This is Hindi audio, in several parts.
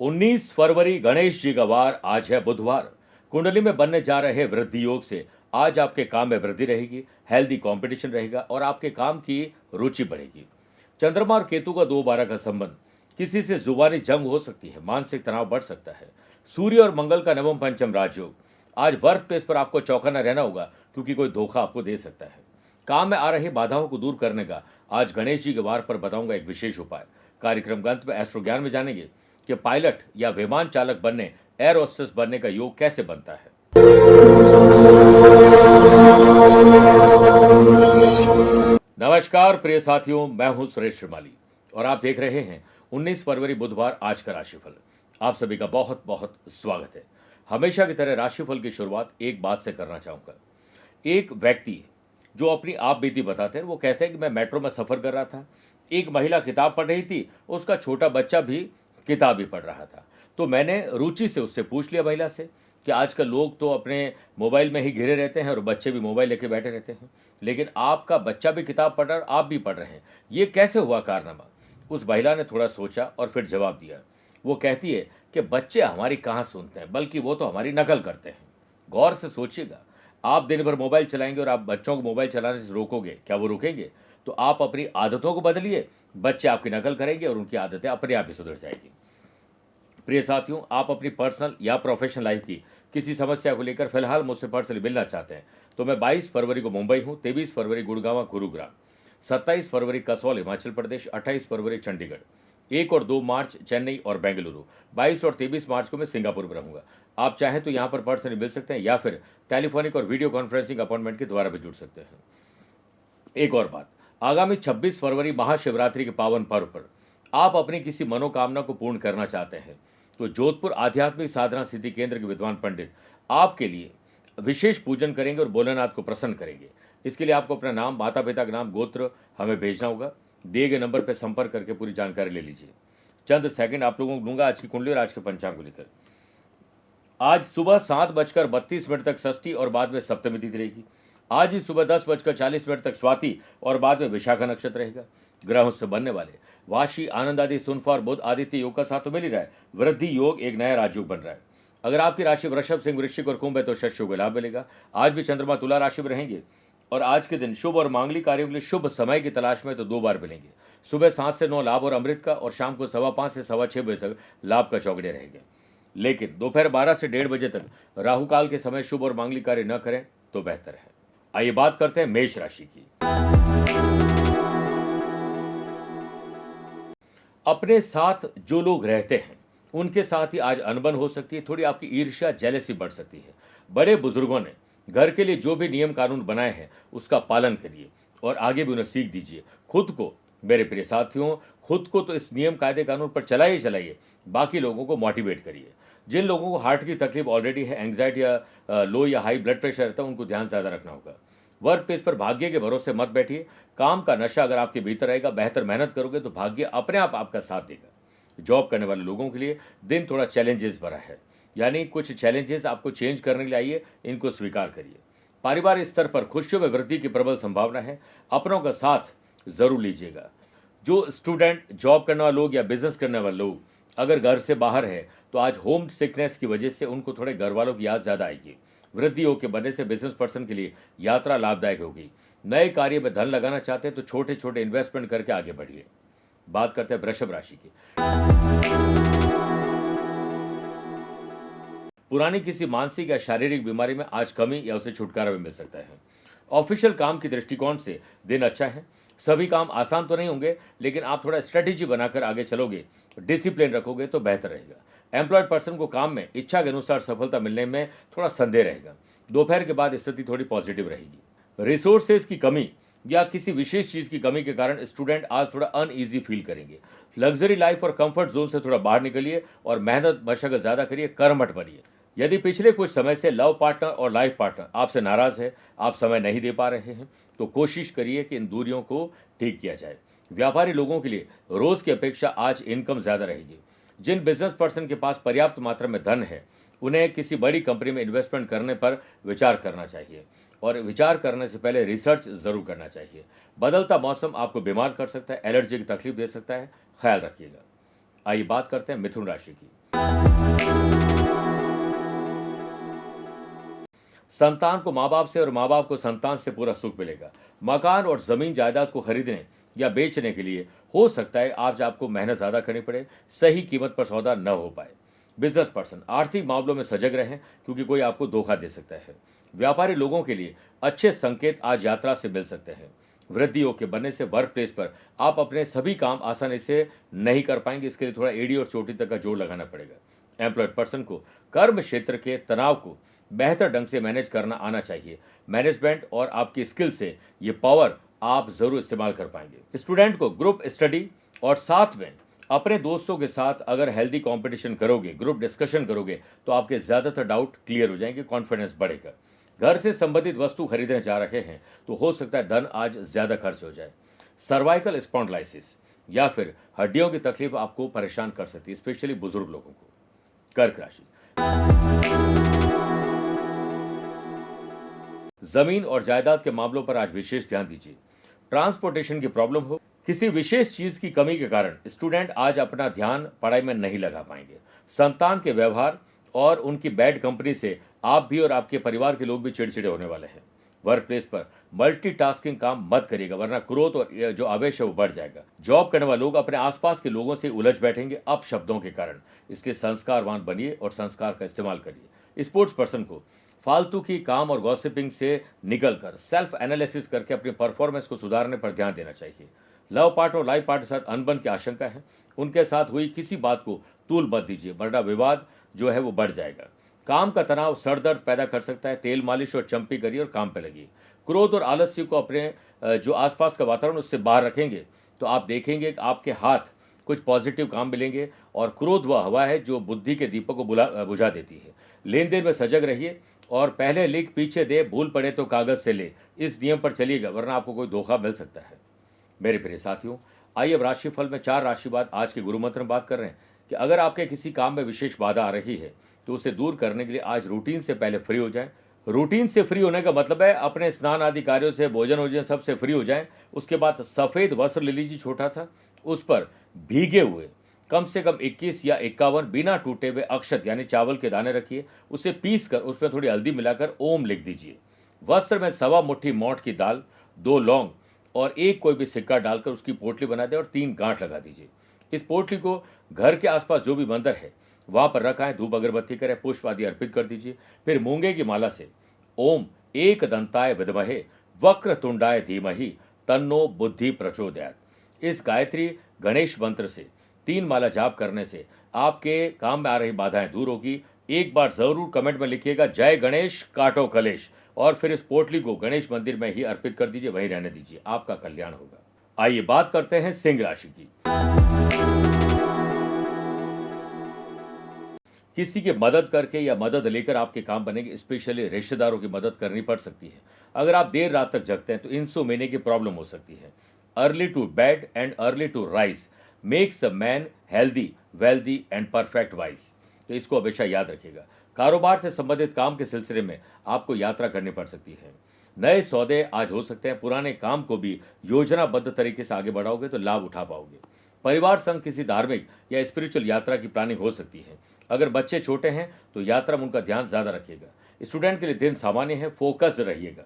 19 फरवरी गणेश जी का वार, आज है बुधवार। कुंडली में बनने जा रहे वृद्धि योग से आज आपके काम में वृद्धि रहेगी, हेल्दी कंपटीशन रहेगा और आपके काम की रुचि बढ़ेगी। चंद्रमा और केतु का 2/12 का संबंध, किसी से जुबानी जंग हो सकती है, मानसिक तनाव बढ़ सकता है। सूर्य और मंगल का नवम पंचम राजयोग, आज वर्क प्लेस पर आपको चौकन्ना रहना होगा क्योंकि कोई धोखा आपको दे सकता है। काम में आ रही बाधाओं को दूर करने का आज गणेश जी के वार पर बताऊंगा एक विशेष उपाय। कार्यक्रम के अंत में एस्ट्रो ज्ञान में जानेंगे कि पायलट या विमान चालक बनने, एयर होस्टेस बनने का योग कैसे बनता है। नमस्कार प्रिय साथियों, मैं हूं सुरेश श्रीमाली और आप देख रहे हैं 19 फरवरी बुधवार आज का राशिफल। आप सभी का बहुत बहुत स्वागत है। हमेशा की तरह राशिफल की शुरुआत एक बात से करना चाहूंगा। एक व्यक्ति जो अपनी आप बीती बताते हैं, वो कहते हैं कि मैं मेट्रो में सफर कर रहा था, एक महिला किताब पढ़ रही थी, उसका छोटा बच्चा भी किताब ही पढ़ रहा था। तो मैंने रुचि से उससे पूछ लिया महिला से कि आजकल लोग तो अपने मोबाइल में ही घिरे रहते हैं और बच्चे भी मोबाइल लेके बैठे रहते हैं, लेकिन आपका बच्चा भी किताब पढ़ रहा है और आप भी पढ़ रहे हैं, ये कैसे हुआ कारनामा। उस महिला ने थोड़ा सोचा और फिर जवाब दिया। वो कहती है कि बच्चे हमारी कहाँ सुनते हैं, बल्कि वो तो हमारी नकल करते हैं। गौर से सोचिएगा, आप दिन भर मोबाइल चलाएंगे और आप बच्चों को मोबाइल चलाने से रोकोगे, क्या वो रुकेंगे? तो आप अपनी आदतों को बदलिए, बच्चे आपकी नकल करेंगे और उनकी आदतें अपने आप ही सुधर जाएगी। प्रिय साथियों, आप अपनी पर्सनल या प्रोफेशनल लाइफ की किसी समस्या को लेकर फिलहाल मुझसे पर्सनली मिलना चाहते हैं तो मैं 22 फरवरी को मुंबई हूँ, 23 फरवरी गुड़गांव गुरुग्राम, 27 फरवरी कसौल हिमाचल प्रदेश, 28 फरवरी चंडीगढ़, 1 और 2 मार्च चेन्नई और बेंगलुरु, 22 और 23 मार्च को मैं सिंगापुर में रहूंगा। आप चाहें तो यहाँ पर पर्सनली मिल सकते हैं या फिर टेलीफोनिक और वीडियो कॉन्फ्रेंसिंग अपॉइंटमेंट के द्वारा भी जुड़ सकते हैं। एक और बात, आगामी 26 फरवरी महाशिवरात्रि के पावन पर्व पर आप अपनी किसी मनोकामना को पूर्ण करना चाहते हैं तो जोधपुर आध्यात्मिक साधना सिद्धि केंद्र के विद्वान पंडित आपके लिए विशेष पूजन करेंगे और भोलेनाथ को प्रसन्न करेंगे। इसके लिए आपको अपना नाम, माता पिता का नाम, गोत्र हमें भेजना होगा। दिए गए नंबर पर संपर्क करके पूरी जानकारी ले लीजिए। चंद सेकंड आप लोगों को दूंगा आज की कुंडली और आज के पंचांग को लेकर। आज सुबह 7:32 तक षष्ठी और बाद में सप्तमी तिथि रहेगी। आज ही सुबह 10:40 तक स्वाति और बाद में विशाखा नक्षत्र रहेगा। ग्रहों से बनने वाले वाशी, आनंद आदि, सुनफा और बुध आदित्य योग का साथ तो मिल ही रहा है। वृद्धि योग एक नया राजयोग बन रहा है। अगर आपकी राशि वृषभ, सिंह, वृश्चिक और कुंभ है तो शस्य योग लाभ मिलेगा। आज भी चंद्रमा तुला राशि में रहेंगे और आज के दिन शुभ और मांगलिक कार्यों के लिए शुभ समय की तलाश में तो 2 बार मिलेंगे। सुबह 7 से 9 लाभ और अमृत का और शाम को 5:15 से 6:15 बजे तक लाभ का चौगड़े रहेंगे। लेकिन दोपहर 12 से 1:30 बजे तक राहु काल के समय शुभ और मांगलिक कार्य न करें तो बेहतर है। आइए बात करते हैं मेष राशि की। अपने साथ जो लोग रहते हैं उनके साथ ही आज अनबन हो सकती है, थोड़ी आपकी ईर्ष्या, जेलसी बढ़ सकती है। बड़े बुजुर्गों ने घर के लिए जो भी नियम कानून बनाए हैं उसका पालन करिए और आगे भी उन्हें सीख दीजिए। खुद को, मेरे प्रिय साथियों, खुद को तो इस नियम कायदे कानून पर चलाइए चलाइए, बाकी लोगों को मोटिवेट करिए। जिन लोगों को हार्ट की तकलीफ ऑलरेडी है, एंग्जाइटी या लो या हाई ब्लड प्रेशर रहता है, उनको ध्यान ज़्यादा रखना होगा। वर्क प्लेस पर भाग्य के भरोसे मत बैठिए। काम का नशा अगर आपके भीतर रहेगा, बेहतर मेहनत करोगे तो भाग्य अपने आप आपका साथ देगा। जॉब करने वाले लोगों के लिए दिन थोड़ा चैलेंजेस भरा है, यानी कुछ चैलेंजेस आपको चेंज करने के लिए आइए, इनको स्वीकार करिए। पारिवारिक स्तर पर खुशियों में वृद्धि की प्रबल संभावना है, अपनों का साथ जरूर लीजिएगा। जो स्टूडेंट, जॉब करने वाले लोग या बिजनेस करने वाले लोग अगर घर से बाहर है तो आज होम सिकनेस की वजह से उनको थोड़े घर वालों की याद ज़्यादा आएगी। वृद्धि योग के बनने से बिजनेस पर्सन के लिए यात्रा लाभदायक होगी। नए कार्य में धन लगाना चाहते हैं तो छोटे छोटे इन्वेस्टमेंट करके आगे बढ़िए। बात करते हैं वृषभ राशि की। पुरानी किसी मानसिक या शारीरिक बीमारी में आज कमी या उसे छुटकारा भी मिल सकता है। ऑफिशियल काम की दृष्टिकोण से दिन अच्छा है। सभी काम आसान तो नहीं होंगे, लेकिन आप थोड़ा स्ट्रेटेजी बनाकर आगे चलोगे, डिसिप्लिन रखोगे तो बेहतर रहेगा। एम्प्लॉयड पर्सन को काम में इच्छा के अनुसार सफलता मिलने में थोड़ा संदेह रहेगा। दोपहर के बाद स्थिति थोड़ी पॉजिटिव रहेगी। रिसोर्सेज की कमी या किसी विशेष चीज की कमी के कारण स्टूडेंट आज थोड़ा अनईजी फील करेंगे। लग्जरी लाइफ और कंफर्ट जोन से थोड़ा बाहर निकलिए और मेहनत मशक्कत ज्यादा करिए, कर्मठ बनिए। यदि पिछले कुछ समय से लव पार्टनर और लाइफ पार्टनर आपसे नाराज है, आप समय नहीं दे पा रहे हैं, तो कोशिश करिए कि इन दूरियों को ठीक किया जाए। व्यापारी लोगों के लिए रोज की अपेक्षा आज इनकम ज्यादा रहेगी। जिन बिजनेस पर्सन के पास पर्याप्त मात्रा में धन है उन्हें किसी बड़ी कंपनी में इन्वेस्टमेंट करने पर विचार करना चाहिए और विचार करने से पहले रिसर्च जरूर करना चाहिए। बदलता मौसम आपको बीमार कर सकता है, एलर्जी की तकलीफ दे सकता है, ख्याल रखिएगा। आइए बात करते हैं मिथुन राशि की। संतान को माँ बाप से और माँ बाप को संतान से पूरा सुख मिलेगा। मकान और जमीन जायदाद को खरीदने या बेचने के लिए हो सकता है आज आपको मेहनत ज्यादा करनी पड़े, सही कीमत पर सौदा न हो पाए। बिजनेस पर्सन आर्थिक मामलों में सजग रहें क्योंकि कोई आपको धोखा दे सकता है। व्यापारी लोगों के लिए अच्छे संकेत आज यात्रा से मिल सकते हैं। वृद्धि योग के बनने से वर्क प्लेस पर आप अपने सभी काम आसानी से नहीं कर पाएंगे, इसके लिए थोड़ा एड़ी और चोटी तक का जोर लगाना पड़ेगा। एम्प्लॉयड पर्सन को कर्म क्षेत्र के तनाव को बेहतर ढंग से मैनेज करना आना चाहिए। मैनेजमेंट और आपकी स्किल से ये पावर आप जरूर इस्तेमाल कर पाएंगे। स्टूडेंट को ग्रुप स्टडी और साथ में अपने दोस्तों के साथ अगर हेल्दी कंपटीशन करोगे, ग्रुप डिस्कशन करोगे, तो आपके ज्यादातर डाउट क्लियर हो जाएंगे, कॉन्फिडेंस बढ़ेगा। घर से संबंधित वस्तु खरीदने जा रहे हैं तो हो सकता है धन आज ज्यादा खर्च हो जाए। सर्वाइकल स्पॉन्डिलाइसिस या फिर हड्डियों की तकलीफ आपको परेशान कर सकती है, स्पेशली बुजुर्ग लोगों को। कर्क राशि, जमीन और जायदाद के मामलों पर आज विशेष ध्यान दीजिए। ट्रांसपोर्टेशन की प्रॉब्लम हो, किसी विशेष चीज की कमी के कारण स्टूडेंट आज अपना ध्यान पढ़ाई में नहीं लगा पाएंगे। संतान के व्यवहार और उनकी बैड कंपनी से आप भी और आपके परिवार के लोग भी चिड़चिड़े होने वाले हैं। वर्क प्लेस पर मल्टीटास्किंग काम मत करिएगा, वरना क्रोध और जो आवेश है वो बढ़ जाएगा। जॉब करने वाले लोग अपने आसपास के लोगों से उलझ बैठेंगे अपशब्दों के कारण, इसलिए संस्कारवान बनिए और संस्कार का इस्तेमाल करिए। स्पोर्ट्स पर्सन को फालतू की काम और गॉसिपिंग से निकलकर सेल्फ एनालिसिस करके अपनी परफॉर्मेंस को सुधारने पर ध्यान देना चाहिए। लव पार्टनर और लाइफ पार्टनर के साथ अनबन की आशंका है, उनके साथ हुई किसी बात को तूल मत दीजिए, वरना विवाद जो है वो बढ़ जाएगा। काम का तनाव सर दर्द पैदा कर सकता है, तेल मालिश और चंपी करिए और काम पे लगिए। क्रोध और आलस्य को अपने जो आसपास का वातावरण उससे बाहर रखेंगे तो आप देखेंगे कि आपके हाथ कुछ पॉजिटिव काम मिलेंगे। और क्रोध वह हवा है जो बुद्धि के दीपक को बुझा देती है। लेन देन में सजग रहिए और पहले लिख पीछे दे, भूल पड़े तो कागज से ले, इस नियम पर चलिएगा, वरना आपको कोई धोखा मिल सकता है। मेरे प्रिय साथियों, आइए अब राशिफल में 4 राशि बाद आज के गुरु मंत्र में बात कर रहे हैं कि अगर आपके किसी काम में विशेष बाधा आ रही है तो उसे दूर करने के लिए आज रूटीन से पहले फ्री हो जाएं। रूटीन से फ्री होने का मतलब है अपने स्नान आदि कार्यों से, भोजन वोजन सब से फ्री हो जाएं। उसके बाद सफेद वस्त्र ले लीजिए छोटा था, उस पर भीगे हुए कम से कम 21 या 51 बिना टूटे हुए अक्षत यानी चावल के दाने रखिए। उसे पीस कर उसमें थोड़ी हल्दी मिलाकर ओम लिख दीजिए। वस्त्र में 1.25 मुट्ठी मोठ की दाल, 2 लौंग और एक कोई भी सिक्का डालकर उसकी पोटली बना दें और 3 गांठ लगा दीजिए। इस पोटली को घर के आसपास जो भी मंदिर है वहां पर रखाएं, धूप अगरबत्ती करें, पुष्प आदि अर्पित कर दीजिए। फिर मूंगे की माला से ओम एक दंताय विद्महे वक्रतुंडाय धीमहि तन्नो बुद्धि प्रचोदयात्, इस गायत्री गणेश मंत्र से 3 माला जाप करने से आपके काम में आ रही बाधाएं दूर होगी। एक बार जरूर कमेंट में लिखिएगा जय गणेश काटो कलेश, और फिर इस पोटली को गणेश मंदिर में ही अर्पित कर दीजिए, वहीं रहने दीजिए, आपका कल्याण होगा। आइए बात करते हैं सिंह राशि की। किसी की मदद करके या मदद लेकर आपके काम बनेंगे, स्पेशली रिश्तेदारों की मदद करनी पड़ सकती है। अगर आप देर रात तक जगते हैं तो इंसोमेनिया की प्रॉब्लम हो सकती है। Early to bed and early to rise makes a man healthy wealthy and perfect wise, तो इसको हमेशा याद रखिएगा। कारोबार से संबंधित काम के सिलसिले में आपको यात्रा करनी पड़ सकती है। नए सौदे आज हो सकते हैं, पुराने काम को भी योजनाबद्ध तरीके से आगे बढ़ाओगे तो लाभ उठा पाओगे। परिवार संग किसी धार्मिक या स्पिरिचुअल यात्रा की प्लानिंग हो सकती है। अगर बच्चे छोटे हैं तो यात्रा में उनका ध्यान ज्यादा रखिएगा। स्टूडेंट के लिए दिन सामान्य है, फोकस्ड रहिएगा।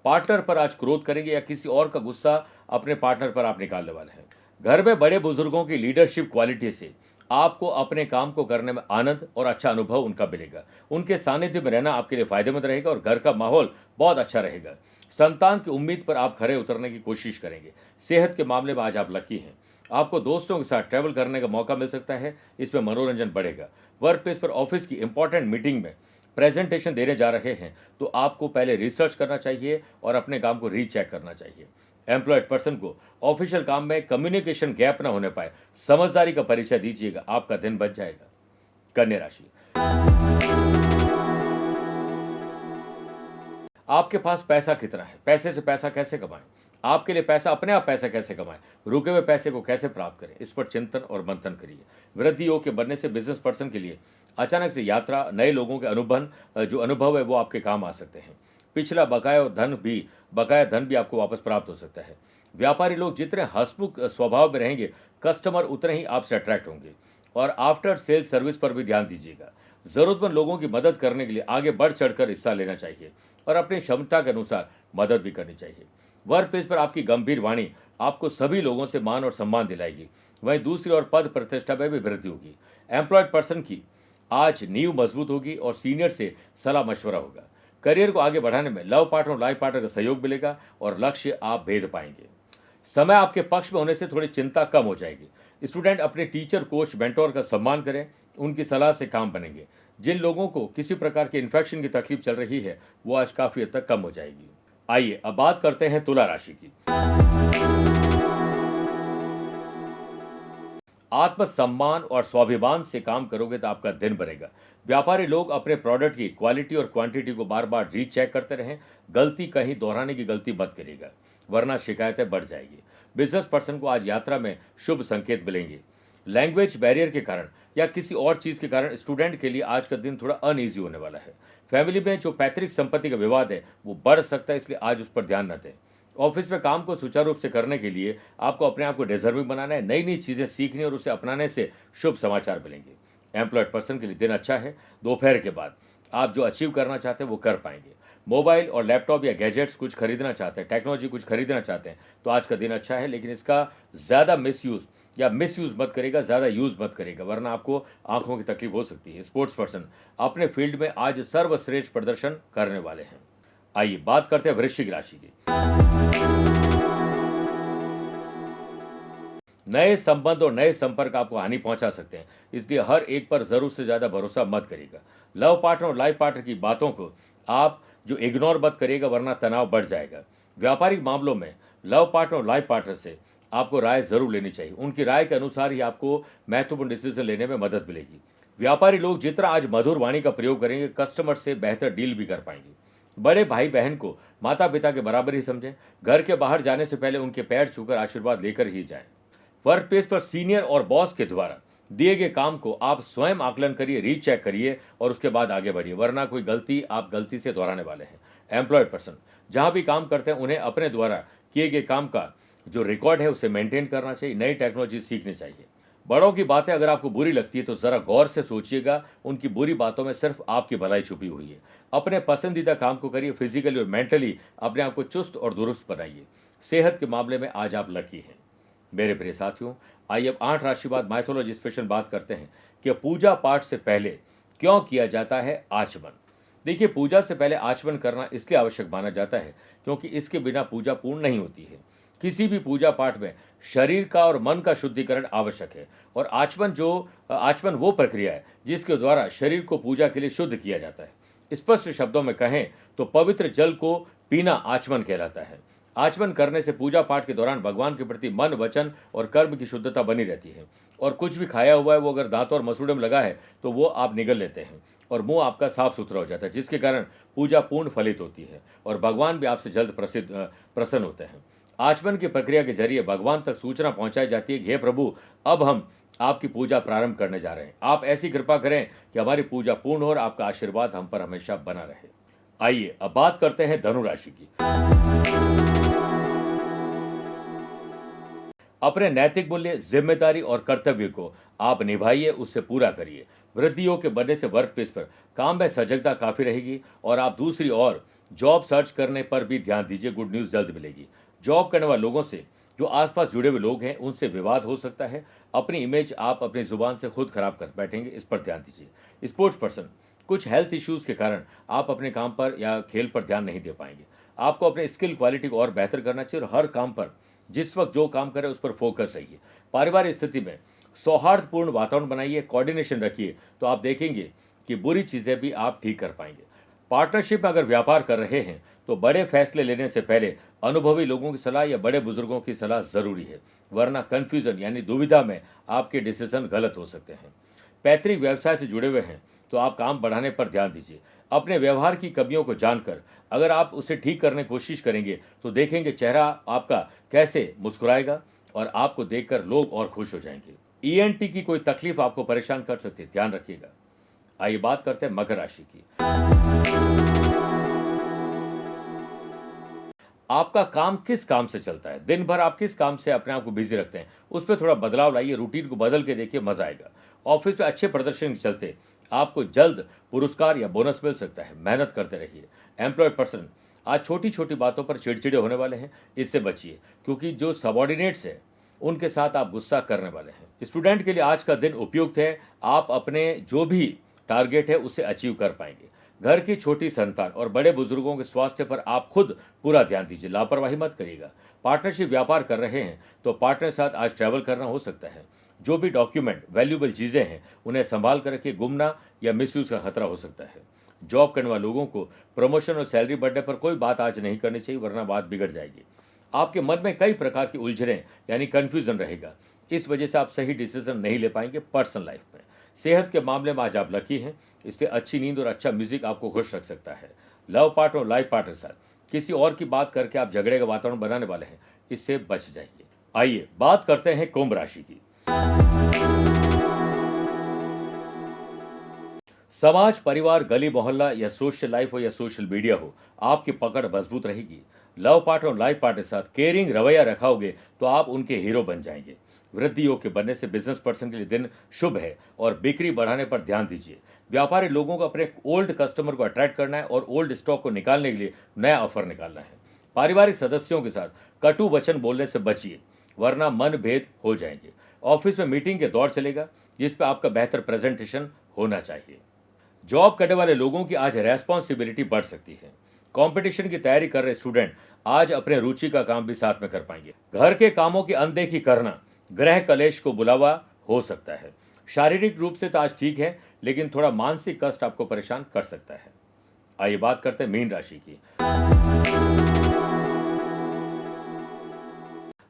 पार्टनर पर आज क्रोध करेंगे या किसी और का गुस्सा अपने पार्टनर पर आप निकालने वाले हैं। घर में बड़े बुजुर्गों की लीडरशिप क्वालिटी से आपको अपने काम को करने में आनंद और अच्छा अनुभव उनका मिलेगा। उनके सानिध्य में रहना आपके लिए फायदेमंद रहेगा और घर का माहौल बहुत अच्छा रहेगा। संतान की उम्मीद पर आप खरे उतरने की कोशिश करेंगे। सेहत के मामले में आज आप लकी हैं। आपको दोस्तों के साथ ट्रैवल करने का मौका मिल सकता है, इसमें मनोरंजन बढ़ेगा। वर्क प्लेस पर ऑफिस की इंपॉर्टेंट मीटिंग में प्रेजेंटेशन देने जा रहे हैं तो आपको पहले रिसर्च करना चाहिए और अपने काम को रीचेक करना चाहिए। एम्प्लॉयड पर्सन को ऑफिशियल काम में कम्युनिकेशन गैप न होने पाए, समझदारी का परिचय दीजिएगा, आपका दिन बच जाएगा। कन्या राशि, आपके पास पैसा कितना है, पैसे से पैसा कैसे कमाएं, आपके लिए पैसा अपने आप पैसा कैसे कमाएं, रुके हुए पैसे को कैसे प्राप्त करें, इस पर चिंतन और मंथन करिए। वृद्धि योग के बनने से बिजनेस पर्सन के लिए अचानक से यात्रा, नए लोगों के जो अनुभव है वो आपके काम आ सकते हैं। पिछला बकाया धन भी आपको वापस प्राप्त हो सकता है। व्यापारी लोग जितने हंसमुख स्वभाव में रहेंगे, कस्टमर उतने ही आपसे अट्रैक्ट होंगे। और आफ्टर सेल सर्विस पर भी ध्यान दीजिएगा। जरूरतमंद लोगों की मदद करने के लिए आगे बढ़ चढ़कर हिस्सा लेना चाहिए और अपनी क्षमता के अनुसार मदद भी करनी चाहिए। वर्क प्लेस पर आपकी गंभीर वाणी आपको सभी लोगों से मान और सम्मान दिलाएगी। वहीं दूसरी ओर पद प्रतिष्ठा में भी वृद्धि होगी। एम्प्लॉयड पर्सन की आज नींव मजबूत होगी और सीनियर से सलाह मशवरा होगा। करियर को आगे बढ़ाने में लव पार्टनर और लाइफ पार्टनर का सहयोग मिलेगा और लक्ष्य आप भेद पाएंगे। समय आपके पक्ष में होने से थोड़ी चिंता कम हो जाएगी। स्टूडेंट अपने टीचर, कोच, मेंटोर का सम्मान करें, उनकी सलाह से काम बनेंगे। जिन लोगों को किसी प्रकार के इन्फेक्शन की तकलीफ चल रही है वो आज काफी हद तक कम हो जाएगी। आइए अब बात करते हैं तुला राशि की। आत्मसम्मान और स्वाभिमान से काम करोगे तो आपका दिन बनेगा। व्यापारी लोग अपने प्रोडक्ट की क्वालिटी और क्वांटिटी को बार बार रीचेक करते रहें। गलती कहीं दोहराने की गलती मत करिएगा, वरना शिकायतें बढ़ जाएगी। बिजनेस पर्सन को आज यात्रा में शुभ संकेत मिलेंगे। लैंग्वेज बैरियर के कारण या किसी और चीज के कारण स्टूडेंट के लिए आज का दिन थोड़ा अनईजी होने वाला है। फैमिली में जो पैतृक संपत्ति का विवाद है वो बढ़ सकता है, इसलिए आज उस पर ध्यान न दें। ऑफिस में काम को सुचारू रूप से करने के लिए आपको अपने आप को डिजर्विंग बनाना है। नई नई चीजें सीखनी और उसे अपनाने से शुभ समाचार मिलेंगे। एम्प्लॉयड पर्सन के लिए दिन अच्छा है। दोपहर के बाद आप जो अचीव करना चाहते हैं वो कर पाएंगे। मोबाइल और लैपटॉप या गैजेट्स कुछ खरीदना चाहते हैं, टेक्नोलॉजी कुछ खरीदना चाहते हैं तो आज का दिन अच्छा है, लेकिन इसका ज़्यादा मिसयूज या मिसयूज मत करेगा, ज़्यादा यूज मत करेगा, वरना आपको आंखों की तकलीफ हो सकती है। स्पोर्ट्स पर्सन अपने फील्ड में आज सर्वश्रेष्ठ प्रदर्शन करने वाले हैं। आइए बात करते हैं वृश्चिक राशि की। नए संबंध और नए संपर्क आपको हानि पहुंचा सकते हैं, इसलिए हर एक पर जरूर से ज्यादा भरोसा मत करिएगा। लव पार्टनर और लाइफ पार्टनर की बातों को आप जो इग्नोर मत करिएगा, वरना तनाव बढ़ जाएगा। व्यापारिक मामलों में लव पार्टनर और लाइफ पार्टनर से आपको राय जरूर लेनी चाहिए। उनकी राय के अनुसार ही आपको महत्वपूर्ण डिसीजन लेने में मदद मिलेगी। व्यापारी लोग जितना आज मधुर वाणी का प्रयोग करेंगे, कस्टमर से बेहतर डील भी कर पाएंगे। बड़े भाई बहन को माता पिता के बराबर ही समझें। घर के बाहर जाने से पहले उनके पैर छूकर आशीर्वाद लेकर ही जाएं। वर्क प्लेस पर सीनियर और बॉस के द्वारा दिए गए काम को आप स्वयं आकलन करिए, रीचेक करिए और उसके बाद आगे बढ़िए, वरना कोई गलती आप गलती से दोहराने वाले हैं। एम्प्लॉयड पर्सन जहां भी काम करते हैं उन्हें अपने द्वारा किए गए काम का जो रिकॉर्ड है उसे मेंटेन करना चाहिए। नई टेक्नोलॉजी सीखनी चाहिए। बड़ों की बातें अगर आपको बुरी लगती है तो जरा गौर से सोचिएगा, उनकी बुरी बातों में सिर्फ आपकी भलाई छुपी हुई है। अपने पसंदीदा काम को करिए। फिजिकली और मेंटली अपने आप को चुस्त और दुरुस्त बनाइए। सेहत के मामले में आज आप लकी हैं। मेरे प्रिय साथियों, आइए अब 8 राशि बाद माइथोलॉजी स्पेशल बात करते हैं कि पूजा पाठ से पहले क्यों किया जाता है आचमन। देखिए, पूजा से पहले आचमन करना इसलिए आवश्यक माना जाता है क्योंकि इसके बिना पूजा पूर्ण नहीं होती है। किसी भी पूजा पाठ में शरीर का और मन का शुद्धिकरण आवश्यक है और आचमन वो प्रक्रिया है जिसके द्वारा शरीर को पूजा के लिए शुद्ध किया जाता है। स्पष्ट शब्दों में कहें तो पवित्र जल को पीना आचमन कहलाता है। आचमन करने से पूजा पाठ के दौरान भगवान के प्रति मन, वचन और कर्म की शुद्धता बनी रहती है और कुछ भी खाया हुआ है वो अगर दांतों और मसूड़े में लगा है तो वो आप निगल लेते हैं और मुंह आपका साफ सुथरा हो जाता है, जिसके कारण पूजा पूर्ण फलित होती है और भगवान भी आपसे जल्द प्रसन्न होते हैं। आचमन की प्रक्रिया के जरिए भगवान तक सूचना पहुंचाई जाती है कि हे प्रभु, अब हम आपकी पूजा प्रारंभ करने जा रहे हैं। आप ऐसी कृपा करें कि हमारी पूजा पूर्ण हो और आपका आशीर्वाद हम पर हमेशा बना रहे। आइए अब बात करते हैं धनु राशि की। अपने नैतिक मूल्य, जिम्मेदारी और कर्तव्य को आप निभाइए, उससे पूरा करिए। वृद्धियों के बढ़ने से वर्क प्लेस पर काम में सजगता काफी रहेगी और आप दूसरी ओर जॉब सर्च करने पर भी ध्यान दीजिए। गुड न्यूज जल्द मिलेगी। जॉब करने वाले लोगों से जो आसपास जुड़े हुए लोग हैं उनसे विवाद हो सकता है। अपनी इमेज आप अपनी जुबान से खुद खराब कर बैठेंगे, इस पर ध्यान दीजिए। स्पोर्ट्स पर्सन कुछ हेल्थ इश्यूज के कारण आप अपने काम पर या खेल पर ध्यान नहीं दे पाएंगे। आपको अपने स्किल क्वालिटी को और बेहतर करना चाहिए और हर काम पर जिस वक्त जो काम करें उस पर फोकस रहिए। पारिवारिक स्थिति में सौहार्दपूर्ण वातावरण बनाइए, कोऑर्डिनेशन रखिए, तो आप देखेंगे कि बुरी चीजें भी आप ठीक कर पाएंगे। पार्टनरशिप में अगर व्यापार कर रहे हैं तो बड़े फैसले लेने से पहले अनुभवी लोगों की सलाह या बड़े बुजुर्गों की सलाह जरूरी है, वरना कंफ्यूजन यानी दुविधा में आपके डिसीजन गलत हो सकते हैं। पैतृक व्यवसाय से जुड़े हुए हैं तो आप काम बढ़ाने पर ध्यान दीजिए। अपने व्यवहार की कमियों को जानकर अगर आप उसे ठीक करने की कोशिश करेंगे तो देखेंगे चेहरा आपका कैसे मुस्कुराएगा और आपको देखकर लोग और खुश हो जाएंगे। ईएनटी की कोई तकलीफ आपको परेशान कर सकती है, ध्यान रखिएगा। आइए बात करते हैं मकर राशि की। आपका काम किस काम से चलता है, दिन भर आप किस काम से अपने आप को बिजी रखते हैं, उस पर थोड़ा बदलाव लाइए। रूटीन को बदल के देखिए, मजा आएगा। ऑफिस में अच्छे प्रदर्शन के चलते आपको जल्द पुरस्कार या बोनस मिल सकता है। मेहनत करते रहिए। एम्प्लॉयड पर्सन आज छोटी छोटी बातों पर चिड़चिड़े होने वाले हैं, इससे बचिए क्योंकि जो सबॉर्डिनेट्स है उनके साथ आप गुस्सा करने वाले हैं। स्टूडेंट के लिए आज का दिन उपयुक्त है। आप अपने जो भी टारगेट है उसे अचीव कर पाएंगे। घर की छोटी संतान और बड़े बुजुर्गों के स्वास्थ्य पर आप खुद पूरा ध्यान दीजिए, लापरवाही मत करिएगा। पार्टनरशिप व्यापार कर रहे हैं तो पार्टनर के साथ आज ट्रैवल करना हो सकता है। जो भी डॉक्यूमेंट वैल्यूएबल चीजें हैं उन्हें संभाल कर रखिए, गुमना या मिसयूज का खतरा हो सकता है। जॉब करने वाले लोगों को प्रमोशन और सैलरी बढ़ने पर कोई बात आज नहीं करनी चाहिए, वरना बात बिगड़ जाएगी। आपके मन में कई प्रकार की उलझनें यानी कंफ्यूजन रहेगा, इस वजह से आप सही डिसीजन नहीं ले पाएंगे। पर्सनल लाइफ में सेहत के मामले में आज आप लकी हैं, इसलिए अच्छी नींद और अच्छा म्यूजिक आपको खुश रख सकता है। लव पार्टनर और लाइफ पार्टनर के साथ किसी और की बात करके आप झगड़े का वातावरण बनाने वाले हैं, इससे बच जाइए। आइए बात करते हैं कुंभ राशि की। समाज, परिवार, गली मोहल्ला या सोशल लाइफ हो या सोशल मीडिया हो, आपकी पकड़ मजबूत रहेगी। लव पार्टनर और लाइफ पार्टनर के साथ केयरिंग रवैया रखाओगे तो आप उनके हीरो बन जाएंगे। वृद्धि योग के बनने से बिजनेस पर्सन के लिए दिन शुभ है और बिक्री बढ़ाने पर ध्यान दीजिए। व्यापारी लोगों को अपने ओल्ड कस्टमर को अट्रैक्ट करना है और ओल्ड स्टॉक को निकालने के लिए नया ऑफर निकालना है। पारिवारिक सदस्यों के साथ कटु वचन बोलने से बचिए, वरना मनभेद हो जाएंगे। ऑफिस में मीटिंग के दौर चलेगा, जिस पर आपका बेहतर प्रेजेंटेशन होना चाहिए। जॉब करने वाले लोगों की आज रेस्पॉन्सिबिलिटी बढ़ सकती है। कंपटीशन की तैयारी कर रहे स्टूडेंट आज अपने रुचि का काम भी साथ में कर पाएंगे। घर के कामों की अनदेखी करना ग्रह कलेश को बुलावा हो सकता है। शारीरिक रूप से तो आज ठीक है, लेकिन थोड़ा मानसिक कष्ट आपको परेशान कर सकता है। आइए बात करते हैं मीन राशि की।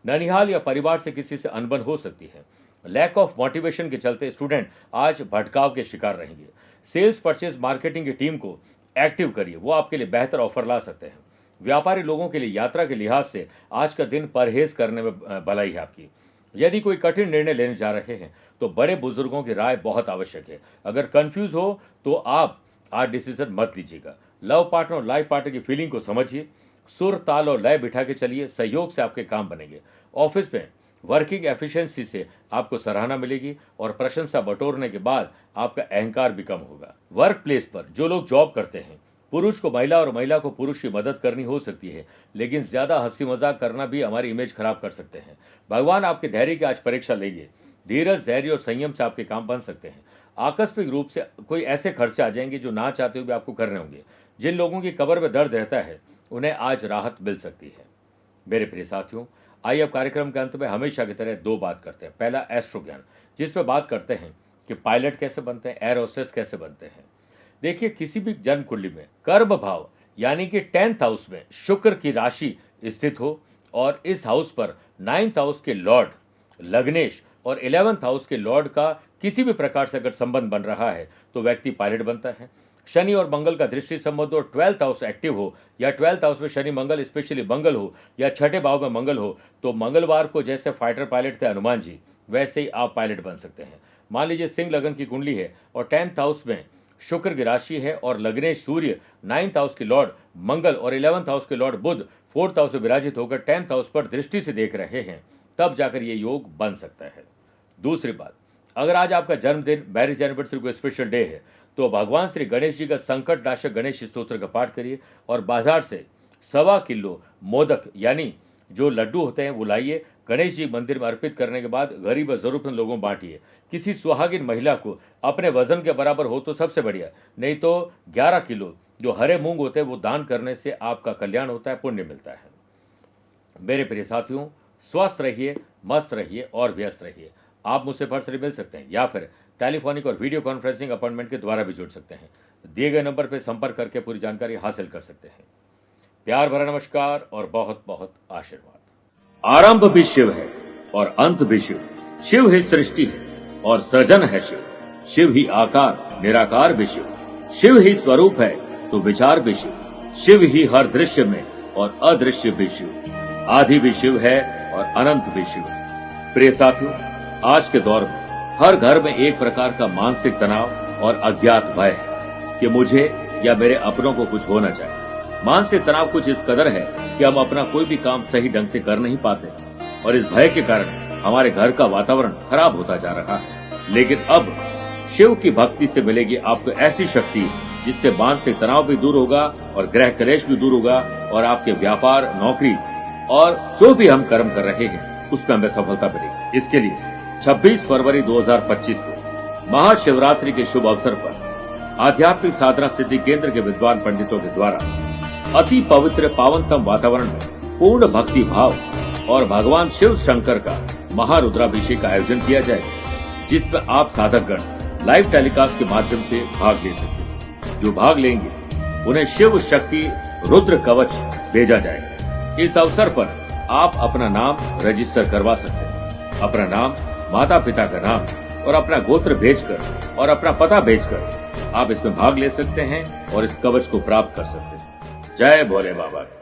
ननिहाल या परिवार से किसी से अनबन हो सकती है। लैक ऑफ मोटिवेशन के चलते स्टूडेंट आज भटकाव के शिकार रहेंगे। सेल्स, परचेज, मार्केटिंग की टीम को एक्टिव करिए, वो आपके लिए बेहतर ऑफर ला सकते हैं। व्यापारी लोगों के लिए यात्रा के लिहाज से आज का दिन परहेज करने में भलाई है आपकी। यदि कोई कठिन निर्णय लेने जा रहे हैं तो बड़े बुजुर्गों की राय बहुत आवश्यक है। अगर कंफ्यूज हो तो आप आज डिसीजन मत लीजिएगा। लव पार्टनर और लाइफ पार्टनर की फीलिंग को समझिए, सुर, ताल और लय बिठा के चलिए, सहयोग से आपके काम बनेंगे। ऑफिस में वर्किंग एफिशिएंसी से आपको सराहना मिलेगी और प्रशंसा बटोरने के बाद आपका अहंकार भी कम होगा। वर्क प्लेस पर जो लोग जॉब करते हैं, पुरुष को महिला और महिला को पुरुष की मदद करनी हो सकती है, लेकिन ज्यादा हंसी मजाक करना भी हमारी इमेज खराब कर सकते हैं। भगवान आपके धैर्य की आज परीक्षा लेंगे। धीरज, धैर्य और संयम से आपके काम बन सकते हैं। आकस्मिक रूप से कोई ऐसे खर्चे आ जाएंगे जो ना चाहते हुए भी आपको करने होंगे। जिन लोगों की कब्र में दर्द रहता है उन्हें आज राहत मिल सकती है। मेरे प्रिय साथियों, आइए अब कार्यक्रम के अंत में हमेशा की तरह दो बात करते हैं। पहला एस्ट्रो ज्ञान, जिसमें बात करते हैं कि पायलट कैसे बनते हैं, एयर होस्टेस कैसे बनते हैं। देखिए, किसी भी जन्म कुंडली में कर्म भाव यानी कि 10th हाउस में शुक्र की राशि स्थित हो और इस हाउस पर 9th हाउस के लॉर्ड लग्नेश और 11th हाउस के लॉर्ड का किसी भी प्रकार से अगर संबंध बन रहा है तो व्यक्ति पायलट बनता है। शनि और मंगल का दृष्टि संबंध और 12th हाउस एक्टिव हो या 12th हाउस में शनि मंगल स्पेशली मंगल हो या छठे भाव में मंगल हो तो मंगलवार को जैसे फाइटर पायलट थे हनुमान जी, वैसे ही आप पायलट बन सकते हैं। मान लीजिए सिंह लगन की कुंडली है और 10th हाउस में शुक्र की राशि है और लग्नेश सूर्य 9th हाउस के लॉर्ड मंगल और 11th हाउस के लॉर्ड बुध 4th हाउस से विराजित होकर 10th हाउस पर दृष्टि से देख रहे हैं, तब जाकर ये योग बन सकता है। दूसरी बात, अगर आज आपका जन्मदिन, मैरिज एनिवर्सरी को स्पेशल डे है तो भगवान श्री गणेश जी का संकट नाशक गणेश स्तोत्र का पाठ करिए और बाजार से 1.25 किलो मोदक यानी जो लड्डू होते हैं वो लाइए। गणेश जी मंदिर में अर्पित करने के बाद गरीब और जरूरतमंद लोगों में बांटिए। किसी सुहागिन महिला को अपने वजन के बराबर हो तो सबसे बढ़िया, नहीं तो 11 किलो जो हरे मूंग होते हैं वो दान करने से आपका कल्याण होता है, पुण्य मिलता है। मेरे प्रिय साथियों, स्वस्थ रहिए, मस्त रहिए और व्यस्त रहिए। आप मुझसे पर्सनली मिल सकते हैं या फिर टेलीफोनिक और वीडियो कॉन्फ्रेंसिंग अपॉइंटमेंट के द्वारा भी जुड़ सकते हैं। दिए गए नंबर पर संपर्क करके पूरी जानकारी हासिल कर सकते हैं। प्यार भरा नमस्कार और बहुत बहुत आशीर्वाद। आरंभ भी शिव है और अंत भी शिव। शिव ही सृष्टि है और सृजन है शिव। शिव ही आकार, निराकार भी शिव। शिव ही स्वरूप है तो विचार भी शिव। शिव ही हर दृश्य में और अदृश्य भी शिव। आदि भी शिव है और अनंत भी शिव। प्रिय साथियों, आज के दौर में हर घर में एक प्रकार का मानसिक तनाव और अज्ञात भय है कि मुझे या मेरे अपनों को कुछ होना चाहिए। मानसिक तनाव कुछ इस कदर है कि हम अपना कोई भी काम सही ढंग से कर नहीं पाते और इस भय के कारण हमारे घर का वातावरण खराब होता जा रहा है। लेकिन अब शिव की भक्ति से मिलेगी आपको ऐसी शक्ति जिससे मानसिक तनाव भी दूर होगा और ग्रह क्लेश भी दूर होगा और आपके व्यापार, नौकरी और जो भी हम कर्म कर रहे हैं उसमें हमें सफलता मिलेगी। इसके लिए 26 फरवरी 2025 को महाशिवरात्रि के शुभ अवसर पर आध्यात्मिक साधना सिद्धि केंद्र के विद्वान पंडितों के द्वारा अति पवित्र पावनतम वातावरण में पूर्ण भक्ति भाव और भगवान शिव शंकर का महारुद्राभिषेक का आयोजन किया जाएगा, जिसमें आप साधकगण लाइव टेलीकास्ट के माध्यम से भाग ले सकते हैं। जो भाग लेंगे उन्हें शिव शक्ति रुद्र कवच भेजा जाएगा। इस अवसर पर आप अपना नाम रजिस्टर करवा सकते हैं। अपना नाम, माता पिता का नाम और अपना गोत्र भेजकर और अपना पता भेजकर आप इसमें भाग ले सकते हैं और इस कवच को प्राप्त कर सकते हैं। जय भोले बाबा।